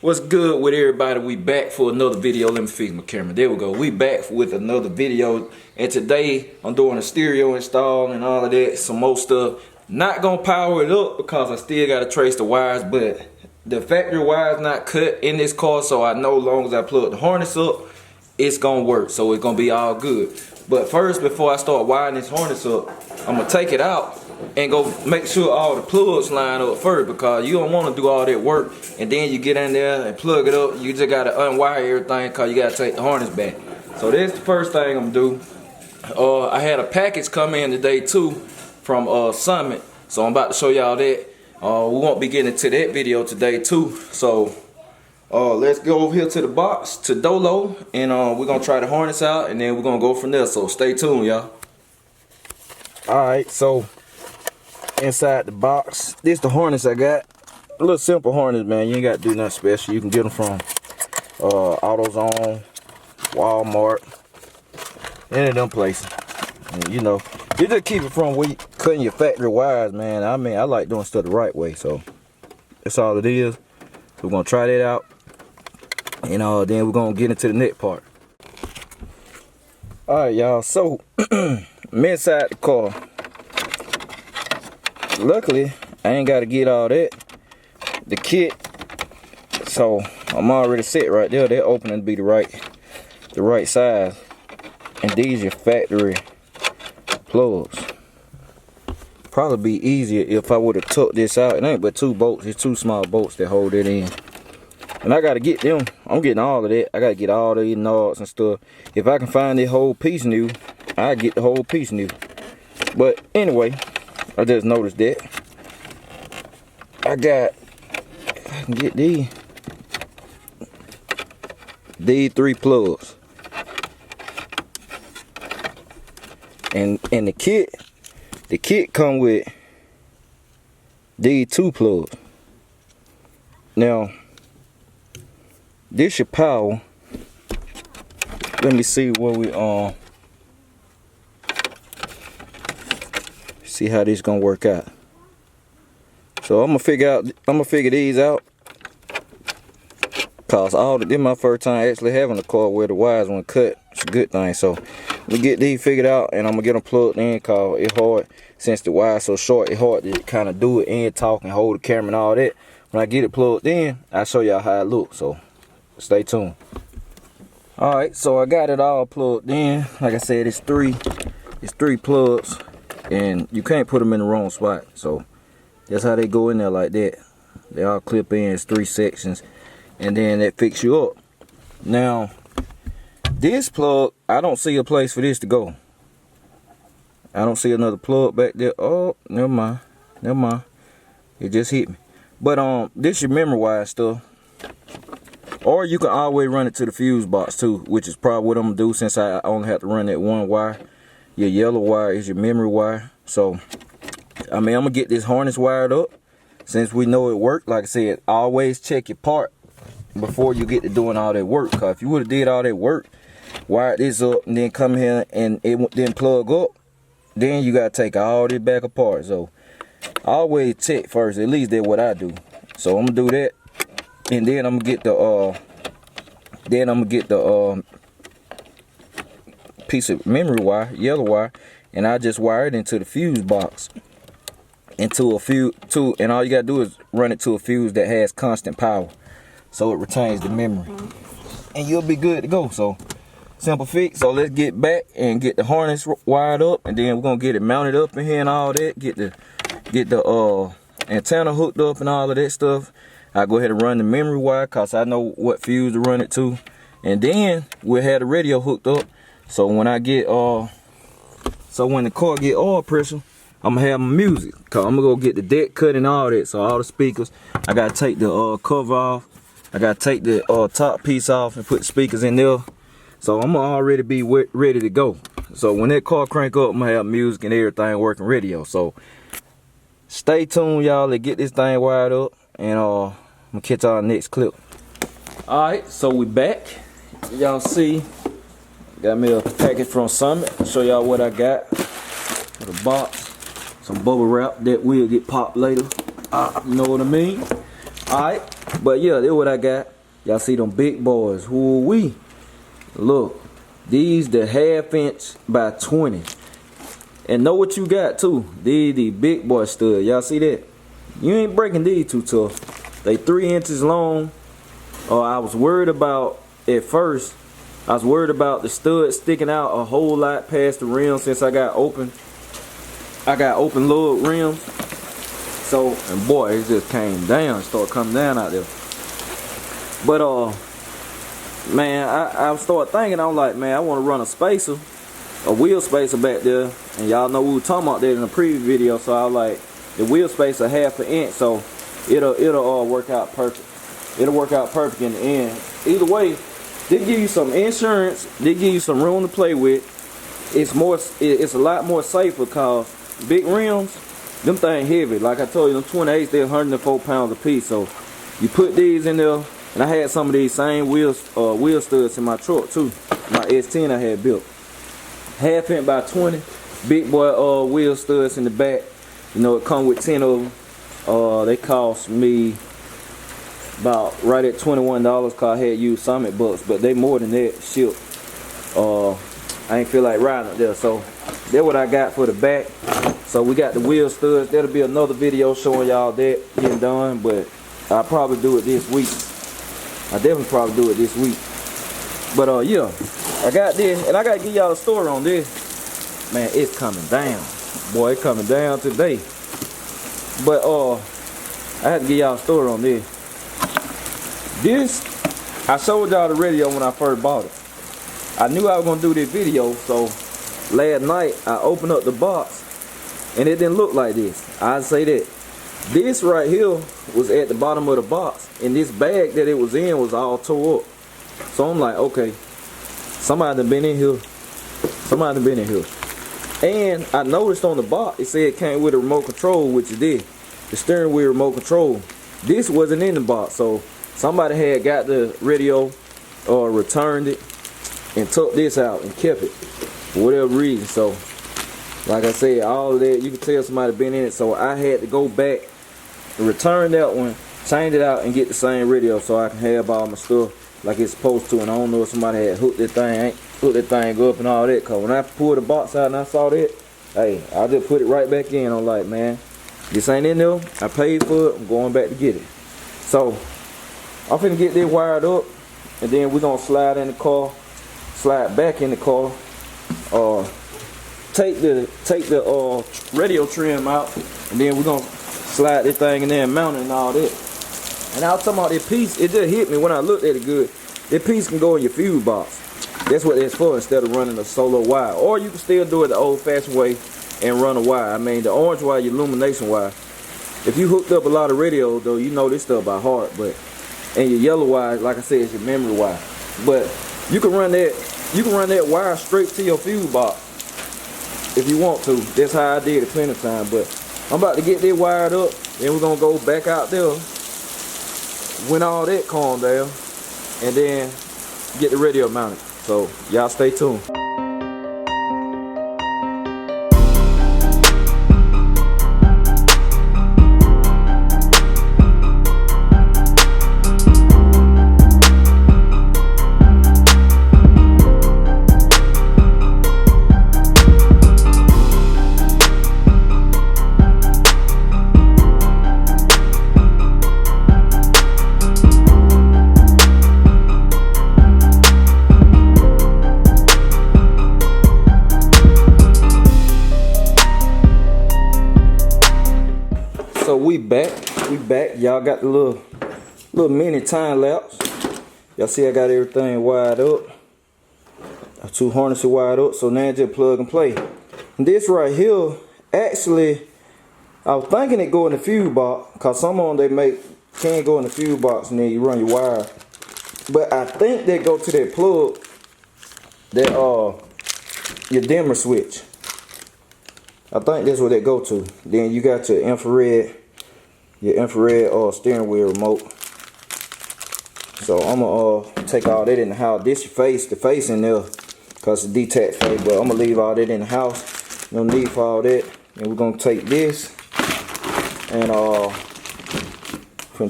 What's good with everybody? We back for another video. Let me fix my camera. There we go. We back with another video. And today I'm doing a stereo install and all of that. Some more stuff. Not gonna power it up because I still gotta trace the wires, but the factory wires not cut in this car, so I know as long as I plug the harness up, it's gonna work. So it's gonna be all good. But first, before I start wiring this harness up, I'm gonna take it out and go make sure all the plugs line up first, because you don't want to do all that work and then you get in there and plug it up. You just gotta unwire everything because you gotta take the harness back. So that's the first thing I'm gonna do. I had a package come in today too from Summit, so I'm about to show y'all that. We won't be getting into that video today too. So let's go over here to the box to Dolo, and we're gonna try the harness out, and then we're gonna go from there. So stay tuned, y'all. Alright, so inside the box, this the harness I got. A little simple harness, man. You ain't got to do nothing special. You can get them from AutoZone, Walmart, any of them places. And, you know, you just keep it from where you cutting your factory wires, man. I mean, I like doing stuff the right way, so that's all it is. So we're gonna try that out, and then we're gonna get into the next part. Alright, y'all, so I'm inside the car. Luckily, I ain't got to get all that, the kit, so I'm already set right there. That opening be the right size, and these your factory plugs. Probably be easier if I would have took this out. It ain't but two bolts. It's two small bolts that hold it in, and I got to get them. I'm getting all of that. I got to get all these knobs and stuff. If I can find this whole piece new, I get the whole piece new. But anyway, I just noticed that I got, if I can get these three plugs, and the kit come with these two plugs. Now this your power. Let me see where we see how this gonna work out. So I'm gonna figure these out, cause this is my first time actually having a car where the wires were cut. It's a good thing. So we get these figured out, and I'm gonna get them plugged in, cause it's hard, since the wire's so short, it's hard to kind of do it and talk and hold the camera and all that. When I get it plugged in, I'll show y'all how it looks, so stay tuned. Alright, so I got it all plugged in. Like I said, it's three plugs, and you can't put them in the wrong spot. So that's how they go in there, like that. They all clip in. It's 3 sections, and then that fix you up. Now this plug, I don't see a place for this to go. I don't see another plug back there. Oh, never mind, it just hit me. But this your memory wire stuff, or you can always run it to the fuse box too, which is probably what I'm gonna do, since I only have to run that one wire. Your yellow wire is your memory wire. So I mean, I'm gonna get this harness wired up, since we know it worked. Like I said, always check your part before you get to doing all that work, because if you would have did all that work, wired this up, and then come here and it didn't plug up, then you gotta take all this back apart. So always check first. At least that's what I do. So I'm gonna do that, and then I'm gonna get the piece of memory wire, yellow wire, and I just wire it into the fuse box, and all you gotta do is run it to a fuse that has constant power, so it retains the memory, and you'll be good to go. So simple fix. So let's get back and get the harness wired up, and then we're gonna get it mounted up in here and all that. Get the antenna hooked up and all of that stuff. I go ahead and run the memory wire, cause I know what fuse to run it to, and then we'll have the radio hooked up. So when I get when the car get oil pressure, I'm gonna have my music, cause I'm gonna go get the deck cut and all that. So all the speakers, I gotta take the cover off. I gotta take the top piece off and put the speakers in there. So I'm gonna already be ready to go. So when that car crank up, I'm gonna have music and everything working radio. So stay tuned, y'all, to get this thing wired up, and I'm gonna catch y'all next clip. Alright, so we back. Y'all see, got me a package from Summit. I'll show y'all what I got. The box, some bubble wrap that will get popped later. You know what I mean? Alright, but yeah, that's what I got. Y'all see them big boys. Woo-wee. Look, these the 1/2 inch by 20. And know what you got too. These the big boy stud. Y'all see that? You ain't breaking these too tough. They 3 inches long. I was worried about, at first, I was worried about the stud sticking out a whole lot past the rim since I got open lug rims. So, and boy, it just came down, started coming down out there. But man, I started thinking, I was like, man, I want to run a spacer, a wheel spacer back there. And y'all know we were talking about that in the previous video. So I was like, the wheel spacer 1/2 inch, so it'll work out perfect. It'll work out perfect in the end. Either way, they give you some insurance, they give you some room to play with. It's a lot more safer because big rims, them things heavy. Like I told you, them 28s, they're 104 pounds a piece. So you put these in there, and I had some of these same wheel studs in my truck too. My S10 I had built. 1/2 inch by 20, big boy wheel studs in the back. You know, it come with 10 of them. They cost me about right at $21 cause I had used Summit bucks, but they more than that shipped. I ain't feel like riding up there, so that's what I got for the back. So we got the wheel studs. That'll be another video showing y'all that getting done, but I'll probably do it this week. I definitely probably do it this week. But yeah, I got this, and I gotta give y'all a story on this. Man, it's coming down. Boy, it's coming down today. But I had to give y'all a story on this. This, I showed y'all the radio when I first bought it. I knew I was gonna do this video, so last night I opened up the box and it didn't look like this. I'd say that. This right here was at the bottom of the box, and this bag that it was in was all tore up. So I'm like, okay, somebody done been in here. Somebody done been in here. And I noticed on the box it said it came with a remote control, which it did. The steering wheel remote control. This wasn't in the box, so somebody had got the radio or returned it and took this out and kept it for whatever reason. So like I said, all of that, you can tell somebody been in it. So I had to go back and return that one, change it out, and get the same radio so I can have all my stuff like it's supposed to. And I don't know if somebody had hooked that thing up and all that, cause when I pulled the box out and I saw that, hey, I just put it right back in. I'm like, man, this ain't in there. I paid for it. I'm going back to get it. So I'm finna get this wired up, and then we're gonna slide in the car, slide back in the car, take the radio trim out, and then we're gonna slide this thing in there and mount it and all that. And I was talking about this piece, it just hit me when I looked at it good. This piece can go in your fuse box. That's what it's for, instead of running a solo wire. Or you can still do it the old-fashioned way and run a wire. I mean, the orange wire, your illumination wire. If you hooked up a lot of radios, though, you know this stuff by heart. But and your yellow wire, like I said, is your memory wire. But you can run that wire straight to your fuse box if you want to. That's how I did it plenty of time. But I'm about to get this wired up, then we're gonna go back out there when all that calmed down, and then get the radio mounted. So y'all stay tuned. So we back. Y'all got the little mini time lapse. Y'all see I got everything wired up. Two harnesses wired up, so now just plug and play. And this right here, actually, I was thinking it go in the fuse box, cause some of them can go in the fuse box and then you run your wire. But I think they go to that plug, that your dimmer switch. I think that's what they go to. Then you got your infrared steering wheel remote. So I'm gonna take all that in the house. This the face in there, cause it's detached face. But I'm gonna leave all that in the house. No need for all that. And we're gonna take this and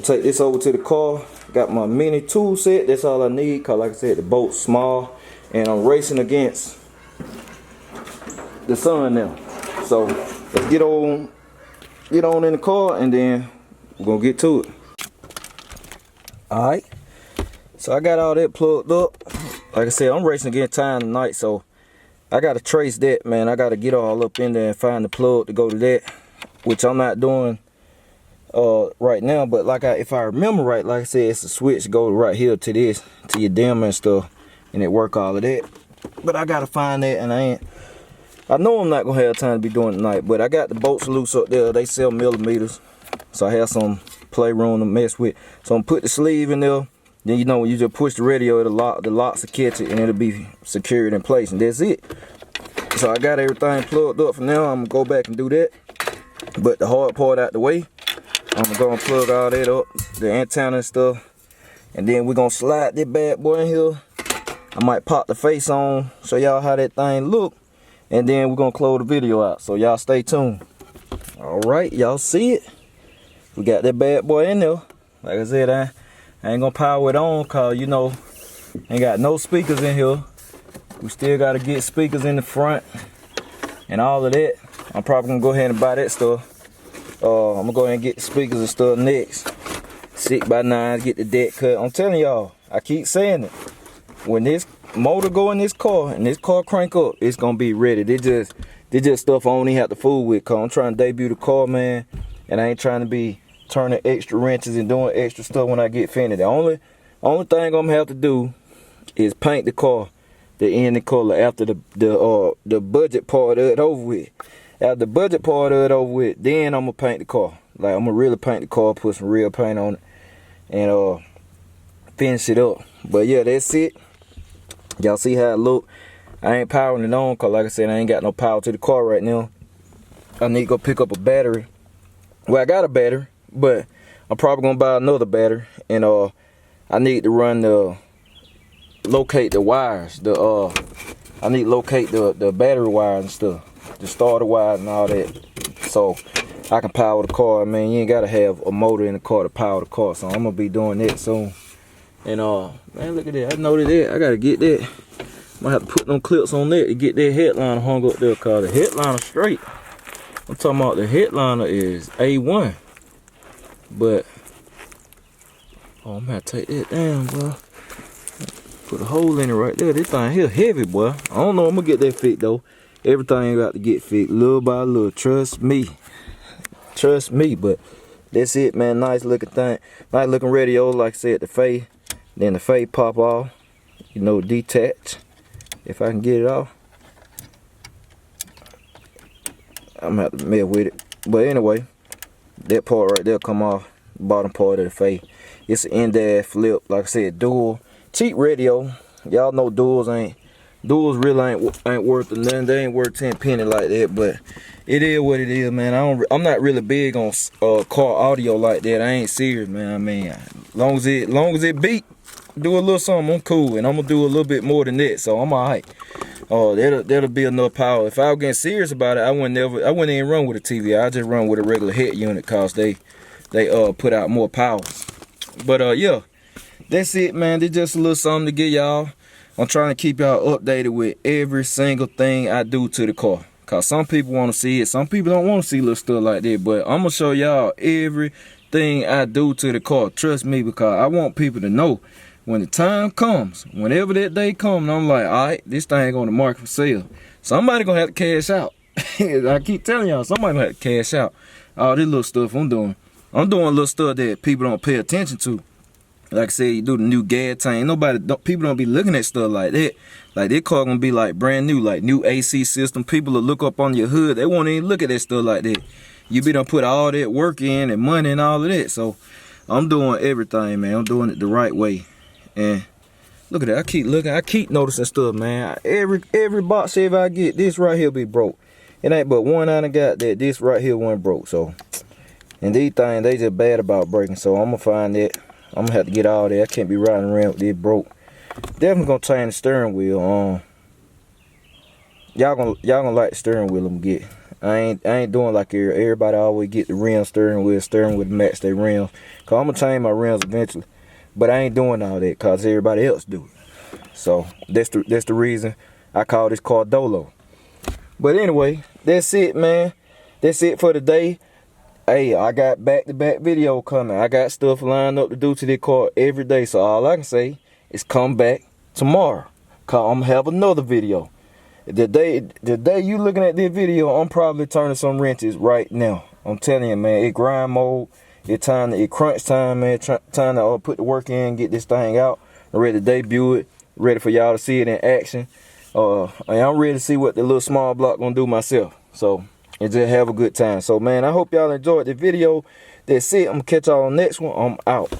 take this over to the car. Got my mini tool set. That's all I need, cause like I said, the boat's small, and I'm racing against the sun now. So let's get on in the car, and then we're gonna get to it. All right. So I got all that plugged up. Like I said, I'm racing against time tonight, so I gotta trace that, man. I gotta get all up in there and find the plug to go to that, which I'm not doing right now. But if I remember right, like I said, it's a switch go right here to this, to your dimmer and stuff, and it work all of that. But I gotta find that, and I know I'm not gonna have time to be doing it tonight. But I got the bolts loose up there. They sell millimeters, so I have some playroom to mess with. So I'm put the sleeve in there. Then, you know, when you just push the radio, the locks will catch it, and it'll be secured in place, and that's it. So I got everything plugged up for now. I'm gonna go back and do that. But the hard part out the way, I'm gonna go and plug all that up, the antenna and stuff, and then we're gonna slide this bad boy in here. I might pop the face on, show y'all how that thing look, and then we're gonna close the video out. So y'all stay tuned. All right, y'all see it. We got that bad boy in there. Like I said, I ain't gonna power it on, cause you know, ain't got no speakers in here. We still gotta get speakers in the front and all of that. I'm probably gonna go ahead and buy that stuff. I'm gonna go ahead and get the speakers and stuff next. 6x9s, get the deck cut. I'm telling y'all, I keep saying it. When this motor go in this car and this car crank up, it's gonna be ready. They just stuff I don't even have to fool with, cause I'm trying to debut the car, man, and I ain't trying to be turning extra wrenches and doing extra stuff when I get finished. The only thing I'm gonna have to do is paint the car the end color after the budget part of it over with. After the budget part of it over with, then I'm gonna paint the car. Like, I'm gonna really paint the car, put some real paint on it, and finish it up. But yeah, that's it. Y'all see how it look. I ain't powering it on, cause like I said, I ain't got no power to the car right now. I need to go pick up a battery. Well, I got a battery, but I'm probably gonna buy another battery, and I need to locate the wires. I need to locate the battery wires and stuff, the starter wires and all that, so I can power the car. Man, you ain't gotta have a motor in the car to power the car, so I'm gonna be doing that soon. And man, look at that. I know that I gotta get that. Might have to put them clips on that to get that headliner hung up there, cause the headliner straight. I'm talking about the headliner is A1. But I'm gonna take that down, boy. Put a hole in it right there. This thing here heavy, boy. I don't know. I'm gonna get that fit though. Everything got to get fit little by little. Trust me. Trust me. But that's it, man. Nice looking thing. Nice looking radio. Like I said, the face. Then the face pop off. You know, detach. If I can get it off, I'm gonna have to mess with it. But anyway, that part right there come off. Bottom part of the face. It's an in-dash flip. Like I said, dual. Cheap radio. Y'all know duals really ain't worth nothing. They ain't worth 10 pennies like that, but it is what it is, man. I'm not really big on car audio like that. I ain't serious, man. I mean, long as it beat, do a little something, I'm cool, and I'm gonna do a little bit more than that, so I'm alright. That'll be enough power. If I was getting serious about it, I wouldn't even run with a TV. I just run with a regular head unit, cause they put out more power. But yeah. That's it, man. It's just a little something to get y'all. I'm trying to keep y'all updated with every single thing I do to the car. Cause some people want to see it. Some people don't want to see little stuff like that. But I'm going to show y'all everything I do to the car. Trust me, because I want people to know when the time comes, whenever that day comes, I'm like, all right, this thing on the market for sale. Somebody going to have to cash out. I keep telling y'all, somebody going to have to cash out. All this little stuff I'm doing. I'm doing little stuff that people don't pay attention to. Like I said, you do the new gas tank. People don't be looking at stuff like that. Like, that car gonna be like brand new, like new AC system. People will look up on your hood. They won't even look at that stuff like that. You be done put all that work in and money and all of that. So I'm doing everything, man. I'm doing it the right way. And look at that. I keep noticing stuff, man. Every box Chevy I get, this right here be broke. It ain't but one I done got that this right here one broke. So, and these things, they just bad about breaking. So I'm gonna find that. I'm gonna have to get all that. I can't be riding around with this broke. Definitely gonna change the steering wheel. Y'all gonna like the steering wheel I'm get. I ain't doing like everybody always get the rim steering wheel to match their rims. Cause I'm gonna change my rims eventually. But I ain't doing all that cause everybody else do it. So that's the reason I call this car Dolo. But anyway, that's it, man. That's it for today. Hey, I got back-to-back video coming. I got stuff lined up to do to this car every day. So all I can say is come back tomorrow. Cause I'm gonna have another video. The day you looking at this video, I'm probably turning some wrenches right now. I'm telling you, man, it grind mode. It crunch time, man. Time to put the work in, get this thing out. I'm ready to debut it. Ready for y'all to see it in action. And I'm ready to see what the little small block gonna do myself. So, and just have a good time. So, man, I hope y'all enjoyed the video. That's it. I'm gonna catch y'all on the next one. I'm out.